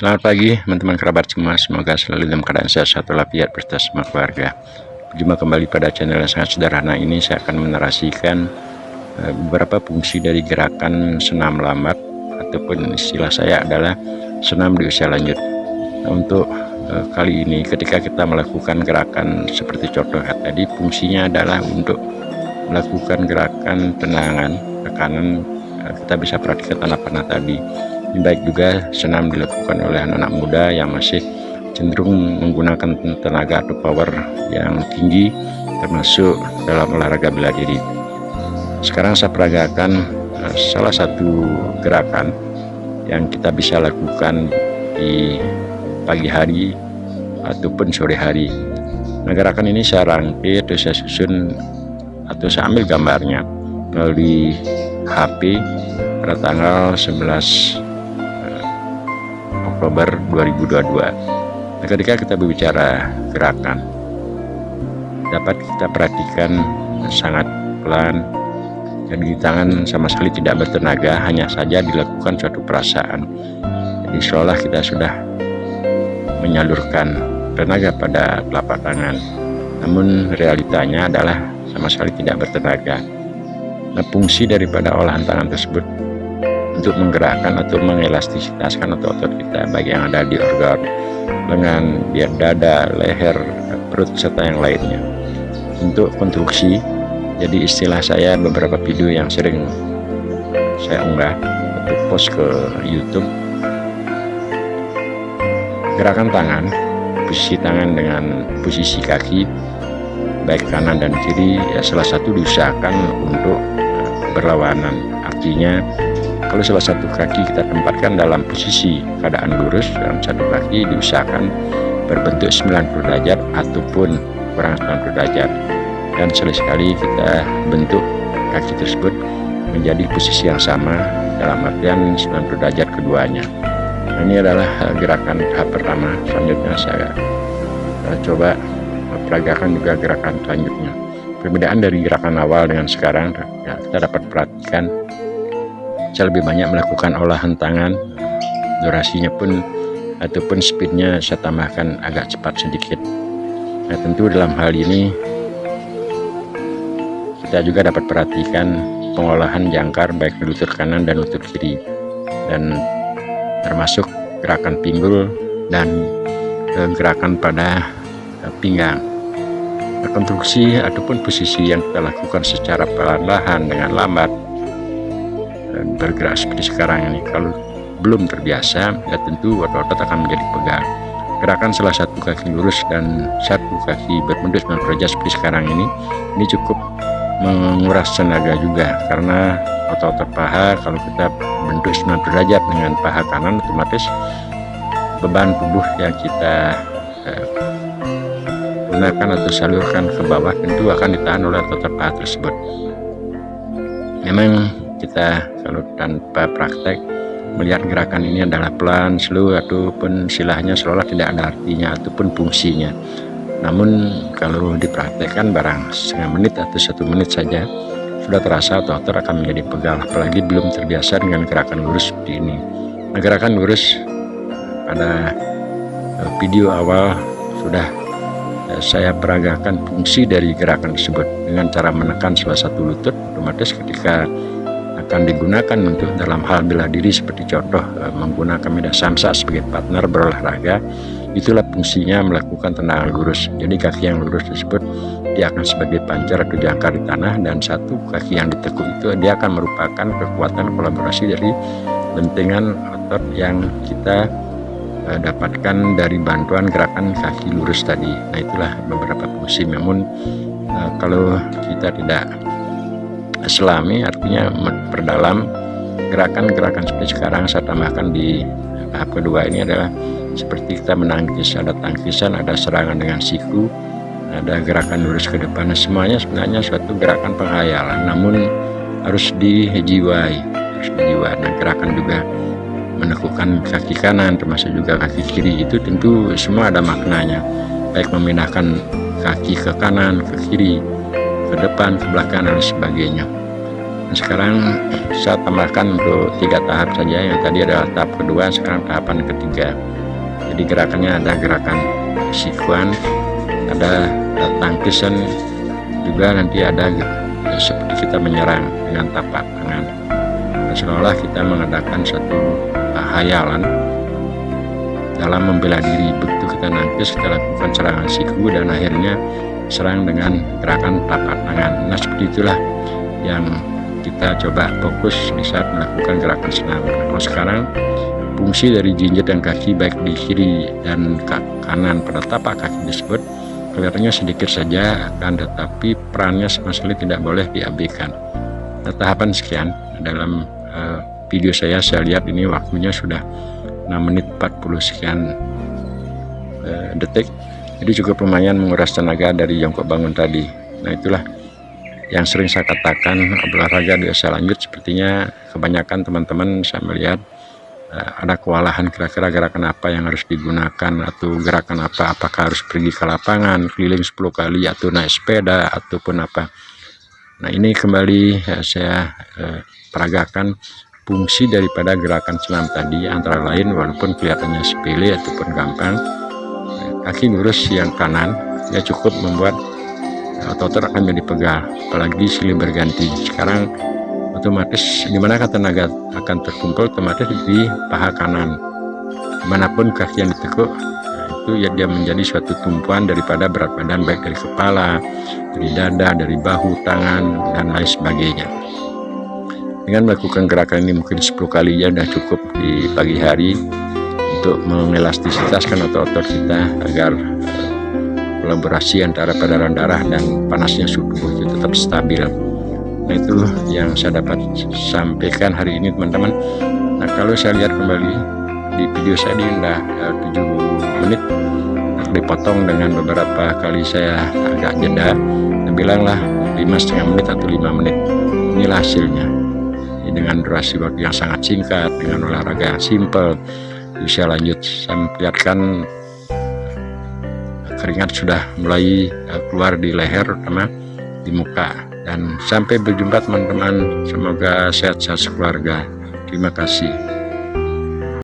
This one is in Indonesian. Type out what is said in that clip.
Selamat pagi teman-teman kerabat semua, semoga selalu dalam keadaan sehat walafiat beserta semua keluarga. Berjumpa kembali pada channel yang sangat sederhana ini. Saya akan menarasikan beberapa fungsi dari gerakan senam lambat, ataupun istilah saya adalah senam di usia lanjut. Nah, untuk kali ini ketika kita melakukan gerakan seperti contoh tadi, fungsinya adalah untuk melakukan gerakan tenangan, tekanan. Kita bisa perhatikan tanda panah tadi. Ini baik juga senam dilakukan oleh anak-anak muda yang masih cenderung menggunakan tenaga atau power yang tinggi, termasuk dalam olahraga bela diri. Sekarang saya peragakan salah satu gerakan yang kita bisa lakukan di pagi hari ataupun sore hari. Nah, gerakan ini saya rangkai atau saya susun atau saya ambil gambarnya melalui HP pada tanggal 11 Oktober 2022. Nah, ketika kita berbicara gerakan, dapat kita perhatikan sangat pelan dan di tangan sama sekali tidak bertenaga, hanya saja dilakukan suatu perasaan. Jadi seolah kita sudah menyalurkan tenaga pada telapak tangan, namun realitanya adalah sama sekali tidak bertenaga. Nah, fungsi daripada olahan tangan tersebut untuk menggerakkan atau mengelastistaskan otot kita, baik yang ada di organ lengan, dada, leher, perut, serta yang lainnya. Untuk konstruksi, jadi istilah saya beberapa video yang sering saya unggah atau post ke YouTube, gerakan tangan, posisi tangan dengan posisi kaki baik kanan dan kiri, ya salah satu diusahakan untuk berlawanan. Artinya kalau salah satu kaki kita tempatkan dalam posisi keadaan lurus dan satu kaki diusahakan berbentuk 90 derajat ataupun kurang 90 derajat, dan sekali kita bentuk kaki tersebut menjadi posisi yang sama dalam artian 90 derajat keduanya. Nah, ini adalah gerakan tahap pertama. Selanjutnya saya coba peragakan juga gerakan selanjutnya. Perbedaan dari gerakan awal dengan sekarang, ya, kita dapat perhatikan saya lebih banyak melakukan olahan tangan, durasinya pun ataupun speednya saya tambahkan agak cepat sedikit. Nah, tentu dalam hal ini kita juga dapat perhatikan pengolahan jangkar baik lutut kanan dan lutut kiri, dan termasuk gerakan pinggul dan gerakan pada pinggang. Nah, konstruksi ataupun posisi yang kita lakukan secara perlahan dengan lambat dan bergerak seperti sekarang ini, kalau belum terbiasa, ya tentu otot-otot akan menjadi pegal. Gerakan salah satu kaki lurus dan satu kaki berbentuk 90 derajat seperti sekarang ini cukup menguras tenaga juga, karena otot-otot paha kalau kita bentuk 90 derajat dengan paha kanan, otomatis beban tubuh yang kita gunakan atau salurkan ke bawah tentu akan ditahan oleh otot paha tersebut. Memang kita kalau tanpa praktek melihat gerakan ini adalah pelan, slow, ataupun istilahnya seolah tidak ada artinya ataupun fungsinya. Namun kalau dipraktekkan barang setengah menit atau 1 menit saja sudah terasa otot akan menjadi pegal, apalagi belum terbiasa dengan gerakan lurus seperti ini. Nah, gerakan lurus pada video awal sudah saya peragakan fungsi dari gerakan tersebut dengan cara menekan salah satu lutut. Otomatis ketika akan digunakan untuk dalam hal bela diri, seperti contoh menggunakan medan samsa sebagai partner berolahraga, itulah fungsinya melakukan tendangan lurus. Jadi kaki yang lurus tersebut dia akan sebagai pancar atau jangkar di tanah, dan satu kaki yang ditekuk itu dia akan merupakan kekuatan kolaborasi dari bentengan otot yang kita dapatkan dari bantuan gerakan kaki lurus tadi. Nah, itulah beberapa fungsi. Namun kalau kita tidak selami, artinya perdalam gerakan-gerakan seperti sekarang, saya tambahkan di tahap kedua ini adalah seperti kita menangkis, ada tangkisan, ada serangan dengan siku, ada gerakan lurus ke depan. Semuanya sebenarnya suatu gerakan penghayalan, namun harus dijiwai. Nah, gerakan juga menekukkan kaki kanan termasuk juga kaki kiri, itu tentu semua ada maknanya, baik memindahkan kaki ke kanan, ke kiri, ke depan, ke belakang, dan sebagainya. Sekarang saya tambahkan untuk 3 tahap saja. Yang tadi adalah tahap kedua, sekarang tahapan ketiga. Jadi gerakannya ada gerakan sikuan, ada tangkisan, juga nanti ada seperti kita menyerang dengan tapak tangan. Seolah kita mengadakan satu hayalan dalam membela diri. Begitu kita nangkis, kita lakukan serangan siku dan akhirnya serang dengan gerakan tapak tangan. Nah, seperti itulah yang kita coba fokus di saat melakukan gerakan senam. Kalau sekarang fungsi dari jinjit dan kaki baik di kiri dan kanan pada tapak kaki tersebut kelihatannya sedikit saja, akan tetapi perannya sama sekali tidak boleh diabaikan. Nah, tahapan sekian dalam video saya lihat ini waktunya sudah 6 menit 40 sekian detik, jadi cukup lumayan menguras tenaga dari jongkok bangun tadi. Nah, itulah yang sering saya katakan, olahraga di usia lanjut sepertinya kebanyakan teman-teman saya melihat ada kewalahan, kira-kira gerakan apa yang harus digunakan, atau gerakan apa, apakah harus pergi ke lapangan keliling 10 kali atau naik sepeda ataupun apa. Nah, ini kembali saya peragakan fungsi daripada gerakan senam tadi, antara lain walaupun kelihatannya sepele ataupun gampang, kaki lurus yang kanan ya cukup membuat otot akan menjadi pegal, apalagi silih berganti. Sekarang otomatis dimana tenaga akan terkumpul otomatis di paha kanan, dimanapun kaki yang ditekuk itu ya dia menjadi suatu tumpuan daripada berat badan, baik dari kepala, dari dada, dari bahu, tangan, dan lain sebagainya. Dengan melakukan gerakan ini mungkin 10 kali ya sudah cukup di pagi hari untuk mengelastisitaskan otot-otot kita agar kolaborasi antara peredaran darah dan panasnya suhu tubuh itu tetap stabil. Nah, itu yang saya dapat sampaikan hari ini, teman-teman. Nah, kalau saya lihat kembali di video saya ini sudah 7 menit, dipotong dengan beberapa kali saya agak jeda, bilanglah 5,5 menit atau 5 menit. Inilah hasilnya. Dengan durasi waktu yang sangat singkat, dengan olahraga yang simple, usia lanjut, saya memperlihatkan keringat sudah mulai keluar di leher, terutama di muka. Dan sampai berjumpa teman-teman, semoga sehat-sehat sekeluarga. Terima kasih.